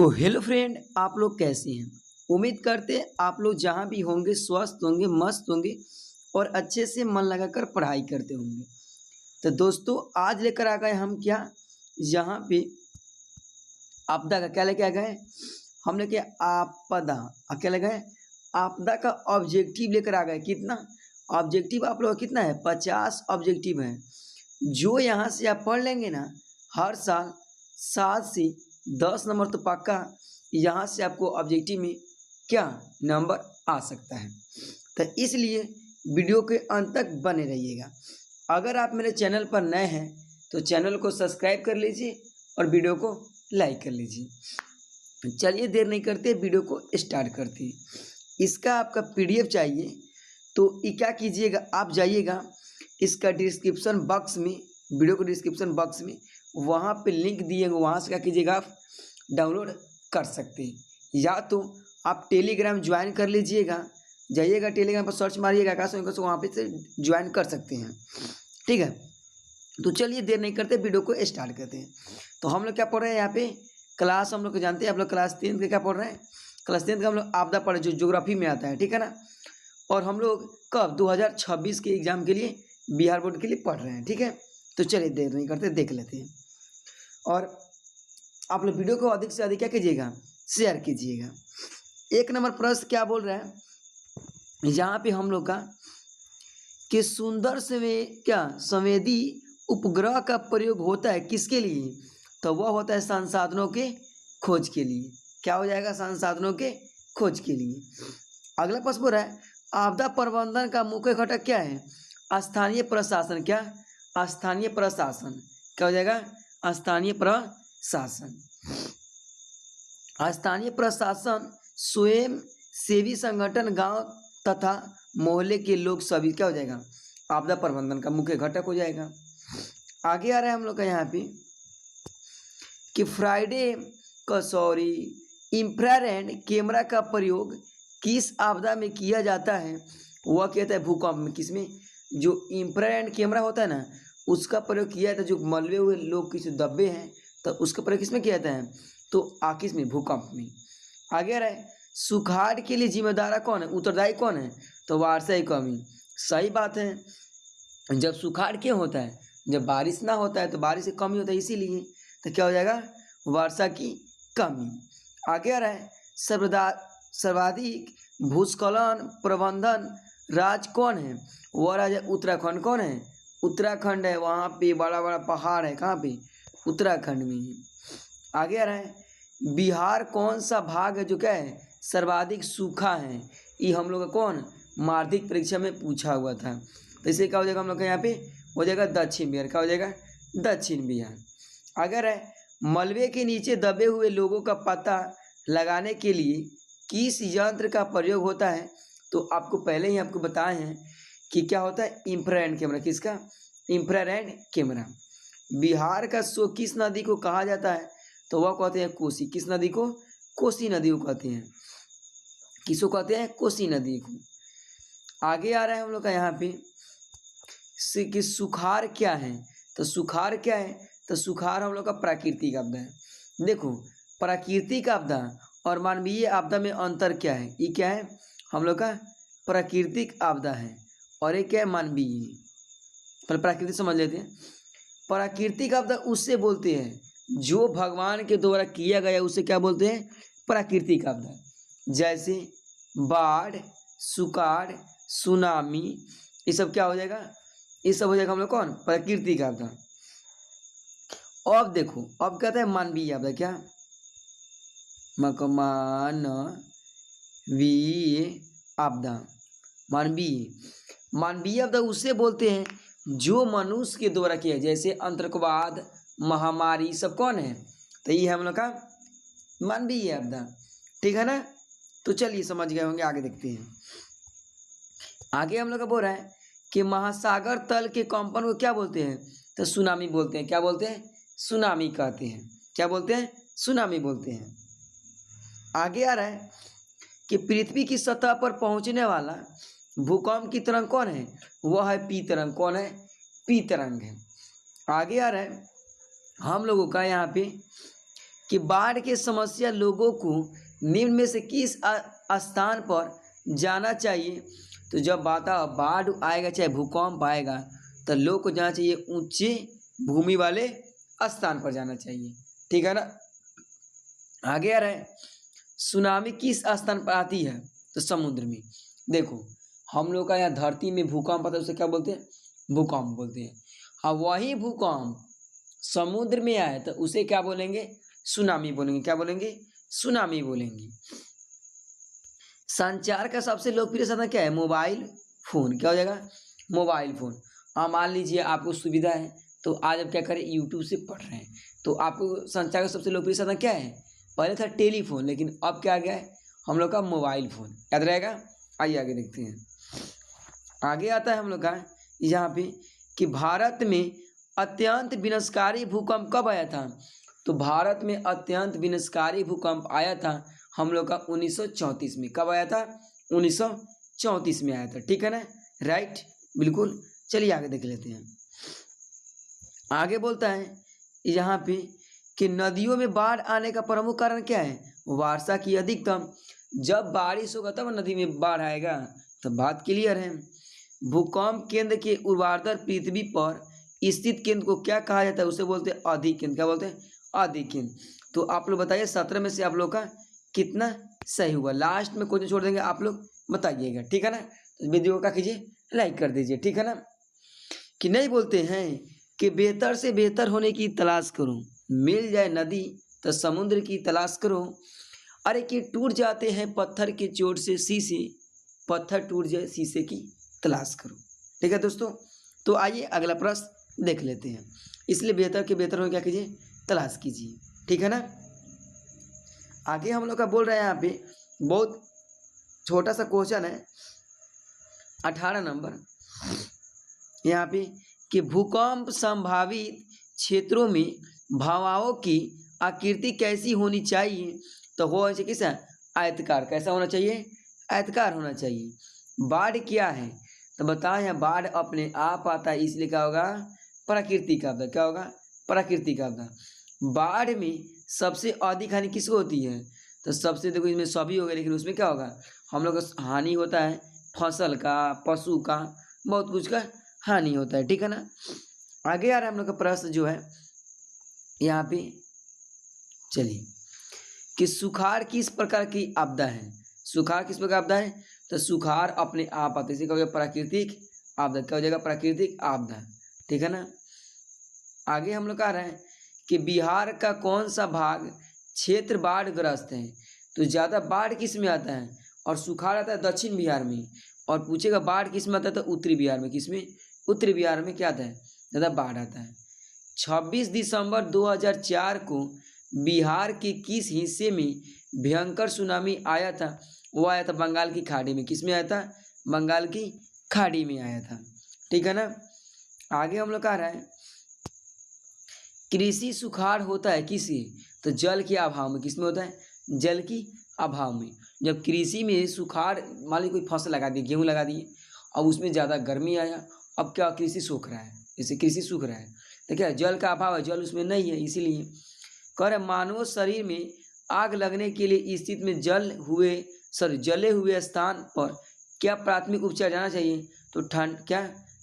तो hello friend, आप लोग कैसे हैं। उम्मीद करते हैं आप लोग जहाँ भी होंगे स्वस्थ होंगे, मस्त होंगे और अच्छे से मन लगाकर पढ़ाई करते होंगे। तो दोस्तों, आज लेकर आ गए हम क्या, यहाँ पे आपदा का क्या लेके आ गए, हम लेके आपदा क्या लेके गए, आपदा का ऑब्जेक्टिव लेकर आ गए। कितना ऑब्जेक्टिव आप लोग का कितना है, 50 ऑब्जेक्टिव है। जो यहाँ से आप पढ़ लेंगे ना, हर साल 7 से 10 नंबर तो पक्का यहाँ से आपको ऑब्जेक्टिव में क्या नंबर आ सकता है। तो इसलिए वीडियो के अंत तक बने रहिएगा। अगर आप मेरे चैनल पर नए हैं तो चैनल को सब्सक्राइब कर लीजिए और वीडियो को लाइक कर लीजिए। चलिए देर नहीं करते, वीडियो को स्टार्ट करते हैं। इसका आपका पीडीएफ चाहिए तो ये क्या कीजिएगा, आप जाइएगा इसका डिस्क्रिप्शन बॉक्स में, वीडियो को डिस्क्रिप्शन बॉक्स में वहाँ पे लिंक दिएगा, वहाँ से क्या कीजिएगा आप डाउनलोड कर सकते हैं। या तो आप टेलीग्राम ज्वाइन कर लीजिएगा, जाइएगा टेलीग्राम पर सर्च मारिएगा आकाश अंक, वहाँ पे से ज्वाइन कर सकते हैं। ठीक है, तो चलिए देर नहीं करते, वीडियो को स्टार्ट करते हैं। तो हम लोग क्या पढ़ रहे हैं यहाँ पे, क्लास हम लोग को जानते हैं, आप लोग क्लास 10 के क्या पढ़ रहे हैं, क्लास 10 का हम लोग आपदा पढ़े जो ज्योग्राफी में आता है। ठीक है ना, और हम लोग कब 2026 के एग्जाम के लिए बिहार बोर्ड के लिए पढ़ रहे हैं। ठीक है, तो चलिए देर नहीं करते, देख लेते हैं। और आप लोग वीडियो को अधिक से अधिक क्या कीजिएगा, शेयर कीजिएगा। 1 नंबर प्रश्न क्या बोल रहा है यहाँ पे हम लोग का, कि सुंदर संवेदी उपग्रह का प्रयोग होता है किसके लिए, तो वह होता है संसाधनों के खोज के लिए। क्या हो जाएगा, संसाधनों के खोज के लिए। अगला प्रश्न बोल रहा है, आपदा प्रबंधन का मुख्य घटक क्या है, स्थानीय प्रशासन। क्या, स्थानीय प्रशासन। क्या हो जाएगा, स्थानीय प्रशासन। स्थानीय प्रशासन स्वयं सेवी संगठन, गांव तथा मोहल्ले के लोग सभी क्या हो जाएगा, आपदा प्रबंधन का मुख्य घटक हो जाएगा। आगे आ रहा है हम लोग का यहाँ पे कि इंफ्रारेड कैमरा का प्रयोग किस आपदा में किया जाता है, वह कहता है भूकंप में। किसमें, जो इंफ्रारेड कैमरा होता है ना, उसका प्रयोग किया जाता है, जो मलबे हुए लोग किसी दबे हैं तो उसका प्रयोग किसमें किया जाता है, तो किस में, भूकंप में। आगे आ रहा है, सुखाड़ के लिए जिम्मेदार कौन है, उत्तरदायी कौन है, तो वर्षा की कमी। सही बात है, जब सुखाड़ क्यों होता है, जब बारिश ना होता है तो बारिश की कमी होता है, इसीलिए तो क्या हो जाएगा, वर्षा की कमी। आगे आ रहा है, सर्वाधिक भूस्खलन प्रबंधन राज्य कौन है, वह राज्य उत्तराखंड। कौन है, उत्तराखंड है, वहाँ पे बड़ा बड़ा पहाड़ है, कहाँ पे, उत्तराखंड में है। आगे आ रहा है, बिहार कौन सा भाग है जो क्या है, सर्वाधिक सूखा है। ये हम लोग का कौन, माध्यमिक परीक्षा में पूछा हुआ था। तो इसलिए क्या हो जाएगा हम लोग का यहाँ पे हो जाएगा दक्षिण बिहार। क्या हो जाएगा, दक्षिण बिहार। अगर है, मलबे के नीचे दबे हुए लोगों का पता लगाने के लिए किस यंत्र का प्रयोग होता है, तो आपको पहले ही आपको बताए हैं कि क्या होता है, इंफ्रारेड कैमरा। किसका, इंफ्रारेड कैमरा। बिहार का सो किस नदी को कहा जाता है, तो वह कहते हैं कोसी। किस नदी को, कोसी नदी को कहते हैं। किसको कहते हैं, कोसी नदी को। आगे आ रहा है हम लोग का यहाँ पे कि सुखाड़ क्या है, तो सुखाड़ क्या है, तो सुखाड़ हम लोग का प्राकृतिक आपदा है। देखो, प्राकृतिक आपदा और मानवीय आपदा में अंतर क्या है, ये क्या है, हम लोग का प्राकृतिक आपदा है और ये क्या है, मानवीय। पर प्राकृतिक समझ लेते हैं। प्राकृतिक आपदा उससे बोलते हैं जो भगवान के द्वारा किया गया, उसे क्या बोलते हैं, प्राकृतिक आपदा। जैसे बाढ़, सुखाड़, सुनामी, ये सब क्या हो जाएगा, ये सब हो जाएगा हम लोग कौन, प्राकृतिक आपदा। अब देखो, अब कहता है मानवीय आपदा। क्या, मानवीय आपदा। मानवीय आपदा उसे बोलते हैं जो मनुष्य के द्वारा किया, जैसे आतंकवाद, महामारी, सब कौन है, तो ये है हम लोग का मानवीय आपदा। ठीक है ना, तो चलिए समझ गए होंगे, आगे देखते हैं। आगे हम लोग का बोल रहा है कि महासागर तल के कंपन को क्या बोलते हैं, तो सुनामी बोलते हैं। क्या बोलते हैं, सुनामी कहते हैं। क्या बोलते हैं, सुनामी बोलते हैं। आगे आ रहा है कि पृथ्वी की सतह पर पहुंचने वाला भूकंप की तरंग कौन है, वह है पी तरंग। कौन है, पी तरंग है। आगे आ रहा है हम लोगों का यहाँ पे कि बाढ़ की समस्या लोगों को निम्न में से किस स्थान पर जाना चाहिए। तो जब बाढ़ आएगा चाहे भूकंप आएगा तो लोग को जाना चाहिए ऊंचे भूमि वाले स्थान पर जाना चाहिए, ठीक है ना। आगे आ रहा है, सुनामी किस स्थान पर आती है। तो समुद्र में। देखो हम लोग का यहाँ धरती में भूकंप आता है उसे क्या बोलते हैं, भूकंप बोलते हैं। अब वही भूकंप समुद्र में आए तो उसे क्या बोलेंगे, सुनामी बोलेंगे। क्या बोलेंगे, सुनामी बोलेंगे। संचार का सबसे लोकप्रिय साधन क्या है, मोबाइल फोन। क्या हो जाएगा, मोबाइल फोन। मान लीजिए आपको सुविधा है तो आज आप क्या करें, यूट्यूब से पढ़ रहे हैं, तो आपको संचार का सबसे लोकप्रिय साधन क्या है, पहले था टेलीफोन, लेकिन अब क्या आ गया है हम लोग का मोबाइल फोन। याद रहेगा। आइए आगे देखते हैं। आगे आता है हम लोग का यहाँ पे कि भारत में अत्यंत विनाशकारी भूकंप कब आया था। तो भारत में अत्यंत विनाशकारी भूकंप आया था हम लोग का 1934 में। कब आया था, 1934 में आया था, ठीक है ना, राइट, बिल्कुल। चलिए आगे देख लेते हैं। आगे बोलता है यहाँ पे कि नदियों में बाढ़ आने का प्रमुख कारण क्या है, वर्षा की अधिकतम। जब बारिश होगा तब नदी में बाढ़ आएगा, तो बात क्लियर है। भूकंप केंद्र के ऊर्ध्वाधर पृथ्वी पर स्थित केंद्र को क्या कहा जाता है, उसे बोलते हैं अधिक केंद्र। क्या बोलते हैं, अधिक केंद्र। तो आप लोग बताइए 17 में से आप लोग का कितना सही हुआ। लास्ट में क्वेश्चन छोड़ देंगे, आप लोग बताइएगा, ठीक है ना। तो वीडियो को क्या कीजिए, लाइक कर दीजिए, ठीक है ना। कि नहीं बोलते हैं कि बेहतर से बेहतर होने की तलाश करो, मिल जाए नदी तो समुद्र की तलाश करो। अरे कि टूट जाते हैं पत्थर के चोट से शीशे, पत्थर टूट जाए शीशे की तलाश करो, ठीक है दोस्तों। तो आइए अगला प्रश्न देख लेते हैं। इसलिए बेहतर के बेहतर होने क्या कीजिए, तलाश कीजिए, ठीक है ना। आगे हम लोग का बोल रहे हैं यहाँ पे बहुत छोटा सा क्वेश्चन है 18 नंबर यहाँ पे कि भूकंप संभावित क्षेत्रों में भावाओं की आकृति कैसी होनी चाहिए। तो होना चाहिए किस, आयतकार। कैसा होना चाहिए, आयतकार होना चाहिए। बाढ़ क्या है, तो बताएं यहाँ बाढ़ अपने आप आता है, इसलिए क्या होगा, प्राकृतिक आपदा। क्या होगा, प्राकृतिक आपदा। बाढ़ में सबसे अधिक हानि किसको होती है, तो सबसे, देखो इसमें सभी हो गए, लेकिन उसमें क्या होगा, हम लोग का हानि होता है फसल का, पशु का, बहुत कुछ का हानि होता है, ठीक है ना। आगे आ रहा है हम लोग का प्रश्न जो है यहाँ पे, चलिए, कि सुखाड़ किस प्रकार की आपदा है। सुखाड़ किस प्रकार आपदा है, तो सुखाड़ अपने आप आते, इसे कहोगे प्राकृतिक आपदा। क्या हो जाएगा, प्राकृतिक आपदा, ठीक है ना। आगे हम लोग आ रहे हैं कि बिहार का कौन सा भाग क्षेत्र बाढ़ग्रस्त है। तो ज़्यादा बाढ़ किस में आता है, और सुखाड़ आता है दक्षिण बिहार में। और पूछेगा बाढ़ किस में आता है, तो उत्तरी बिहार में। किस में, उत्तरी बिहार में क्या आता है, ज़्यादा बाढ़ आता है। 26 दिसंबर 2004 को बिहार के किस हिस्से में भयंकर सुनामी आया था। वो आया था बंगाल की खाड़ी में। किस में आया था, बंगाल की खाड़ी में आया था, ठीक है ना। आगे हम लोग कह रहे हैं कृषि सुखाड़ होता है किससे, तो जल के अभाव में। किसमें होता है, जल की अभाव में। जब कृषि में सुखाड़, मान लीजिए कोई फसल लगा दी, गेहूँ लगा दिए, अब उसमें ज़्यादा गर्मी आया, अब क्या कृषि सूख रहा है, जैसे कृषि सूख रहा है तो क्या जल का अभाव है, जल उसमें नहीं है, इसीलिए कह रहे मानव शरीर में आग लगने के लिए स्थिति में जले हुए स्थान पर क्या प्राथमिक उपचार जाना चाहिए, तो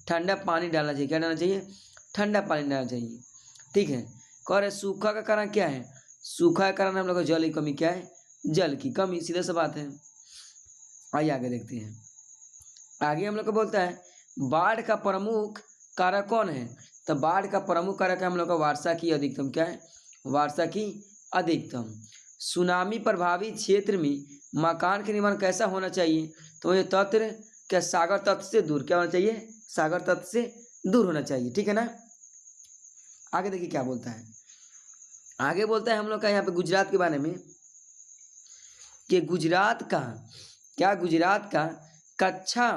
ठंडा पानी डालना चाहिए। क्या डालना चाहिए, ठंडा पानी डालना चाहिए, ठीक है। कह रहे सूखा का कारण क्या है, सूखा का कारण हम लोग का जल की कमी। क्या है, जल की कमी, सीधा सा बात है। आइए आगे देखते हैं। आगे हम लोग को बोलता है बाढ़ का प्रमुख कारक कौन है, तो बाढ़ का प्रमुख कारक है हम लोग का वर्षा की अधिकतम। क्या है, वर्षा की अधिकतम। सुनामी प्रभावित क्षेत्र में मकान के निर्माण कैसा होना चाहिए, तो ये तट क्या सागर तट से दूर। क्या होना चाहिए, सागर तट से दूर होना चाहिए, ठीक है ना। आगे देखिए क्या बोलता है। आगे बोलता है हम लोग का यहाँ पे गुजरात के बारे में कि गुजरात का कच्छा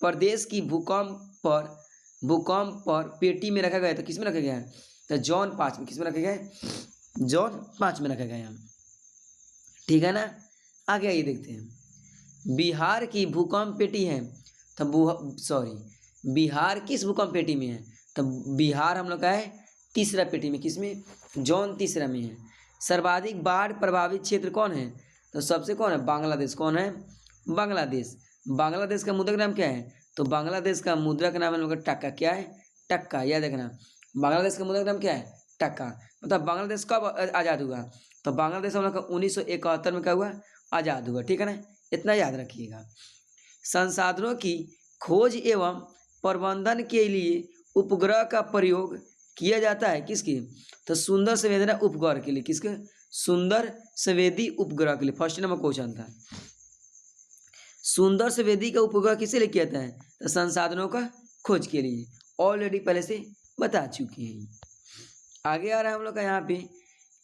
प्रदेश की भूकंप पर पेटी में रखा गया। तो किस में रखा गया है, तो जॉन 5 में। किस में रखा गया है, जॉन 5 में रखा गया है, ठीक है ना। आगे आइए देखते हैं। बिहार की भूकंप पेटी है, तो बिहार किस भूकंप पेटी में है, तो बिहार हम लोग का है तीसरा पेटी में। किस में, जॉन तीसरा में है। सर्वाधिक बाढ़ प्रभावित क्षेत्र कौन है? तो सबसे कौन है? बांग्लादेश। कौन है? बांग्लादेश। बांग्लादेश का मुद्रा का नाम क्या है? तो बांग्लादेश का मुद्रा का नाम है हम लोग का टक्का। क्या है? टक्का। याद रखना, बांग्लादेश का मुद्रा का नाम क्या है? टक्का। मतलब बांग्लादेश कब आज़ाद हुआ? तो बांग्लादेश हम लोग का 1971 में क्या हुआ? आज़ाद हुआ। ठीक है ना, इतना याद रखिएगा। संसाधनों की खोज एवं प्रबंधन के लिए उपग्रह का प्रयोग किया जाता है किसकी? तो सुंदर संवेदना उपग्रह के लिए। किसके? सुंदर संवेदी उपग्रह के लिए। फर्स्ट नंबर क्वेश्चन था। सुंदर संवेदी का उपग्रह किसे लिए किया जाता है? तो संसाधनों का खोज के लिए। ऑलरेडी पहले से बता चुके हैं। आगे आ रहा है हम लोग का यहाँ पे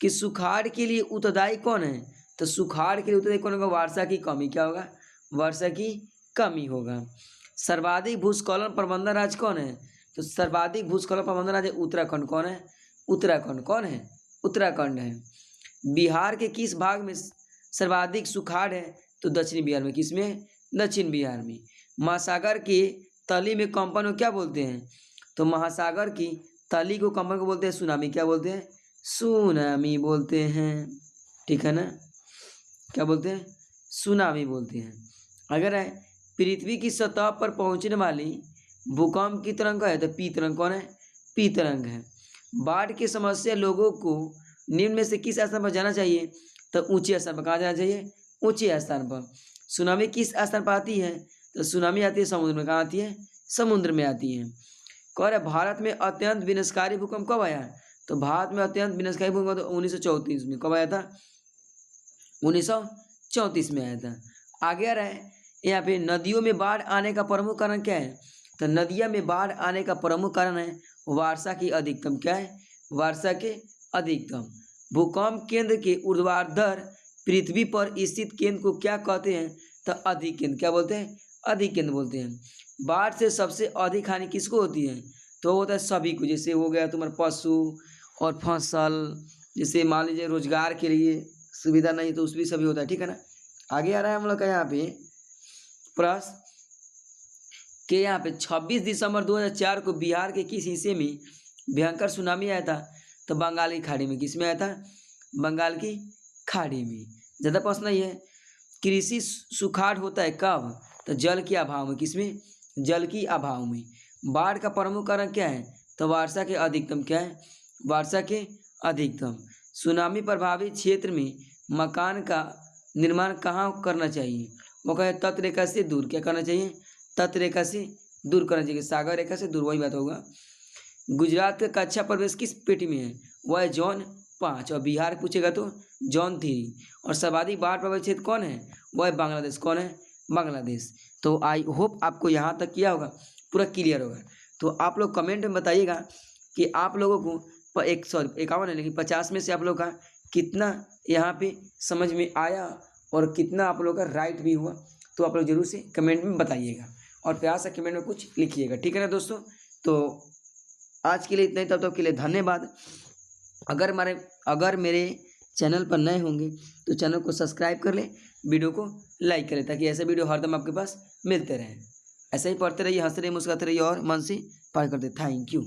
कि सुखाड़ के लिए उत्तरदायी कौन है? तो सुखाड़ के लिए उत्तरदायी कौन होगा? वर्षा की कमी। क्या होगा? वर्षा की कमी होगा। सर्वाधिक भूस्खलन प्रबंधन राज्य कौन है? तो सर्वाधिक भूस्खलन प्रबंधन राज्य उत्तराखंड। कौन है? उत्तराखंड। कौन है? उत्तराखंड है। बिहार के किस भाग में सर्वाधिक सुखाड़ है? तो दक्षिणी बिहार में। किसमें? दक्षिण बिहार में। महासागर के तली में कंपन को क्या बोलते हैं? तो महासागर की तली को कंपन को बोलते हैं सुनामी। क्या बोलते हैं? सुनामी बोलते हैं। ठीक है ना, क्या बोलते हैं? सुनामी बोलते हैं। अगर है पृथ्वी की सतह पर पहुंचने वाली भूकंप की तरंग है तो पी तरंग। कौन है? पी तरंग है। बाढ़ की समस्या लोगों को निम्न में से किस स्थान पर जाना चाहिए? तो ऊंचे स्थान पर। कहाँ जाना चाहिए? ऊंचे स्थान पर। सुनामी किस स्थान पर आती है? तो सुनामी आती है समुद्र में। कहाँ आती है? समुद्र में आती है। कह रहे भारत में अत्यंत विनाशकारी भूकंप कब आया? तो भारत में अत्यंत विनाशकारी भूकंप तो 1934 में। कब आया था? 1934 में आया था। आगे आ रहा है यहाँ पे नदियों में बाढ़ आने का प्रमुख कारण क्या है? तो नदियों में बाढ़ आने का प्रमुख कारण है वर्षा की अधिकतम। क्या है? वर्षा के अधिकतम। भूकंप केंद्र के ऊर्ध्वाधर पृथ्वी पर स्थित केंद्र को क्या कहते हैं? तो अधिक केंद्र। क्या बोलते हैं? अधिक केंद्र बोलते हैं। बाढ़ से सबसे अधिक हानि किसको होती है? तो होता है सभी को। जैसे हो गया तुम्हारे पशु और फसल, जैसे मान लीजिए रोजगार के लिए सुविधा नहीं तो उस भी सभी होता है। ठीक है ना। आगे आ रहा है हम लोग का यहाँ पे प्रश्न के यहाँ पे 26 दिसंबर 2004 को बिहार के किस हिस्से में भयंकर सुनामी आया था? तो बंगाल की खाड़ी में। किस में आया था? बंगाल की खाड़ी में। ज़्यादा प्रश्न नहीं है। कृषि सुखाड़ होता है कब? तो जल के अभाव में। किसमें? जल की अभाव में। बाढ़ का प्रमुख कारण क्या है? तो वर्षा के अधिकतम। क्या है? वर्षा के अधिकतम। सुनामी प्रभावित क्षेत्र में मकान का निर्माण कहाँ करना चाहिए? वो कहे तट रेखा से दूर। क्या करना चाहिए? तट रेखा से दूर करना चाहिए। सागर रेखा से दूर, वही बात होगा। गुजरात का कक्षा प्रवेश किस पेटी में है? वह है जोन 5। और बिहार पूछेगा तो जोन 3। और सर्वाधिक बाढ़ प्रभावित क्षेत्र कौन है? वह है बांग्लादेश। कौन है? बांग्लादेश। तो आई होप आपको यहाँ तक किया होगा पूरा क्लियर होगा। तो आप लोग कमेंट में बताइएगा कि आप लोगों को 51 है लेकिन 50 में से आप लोग का कितना यहाँ पे समझ में आया और कितना आप लोग का राइट भी हुआ। तो आप लोग जरूर से कमेंट में बताइएगा और प्यार से कमेंट में कुछ लिखिएगा। ठीक है ना दोस्तों। तो आज के लिए इतना ही, तब तक के लिए धन्यवाद। अगर मेरे चैनल पर नए होंगे तो चैनल को सब्सक्राइब कर लें, वीडियो को लाइक करें ताकि ऐसे वीडियो हरदम आपके पास मिलते रहें। ऐसे ही पढ़ते रहिए, हंसते रहिए, मुस्कुराते रहिए और मन से पढ़ करते। Thank you.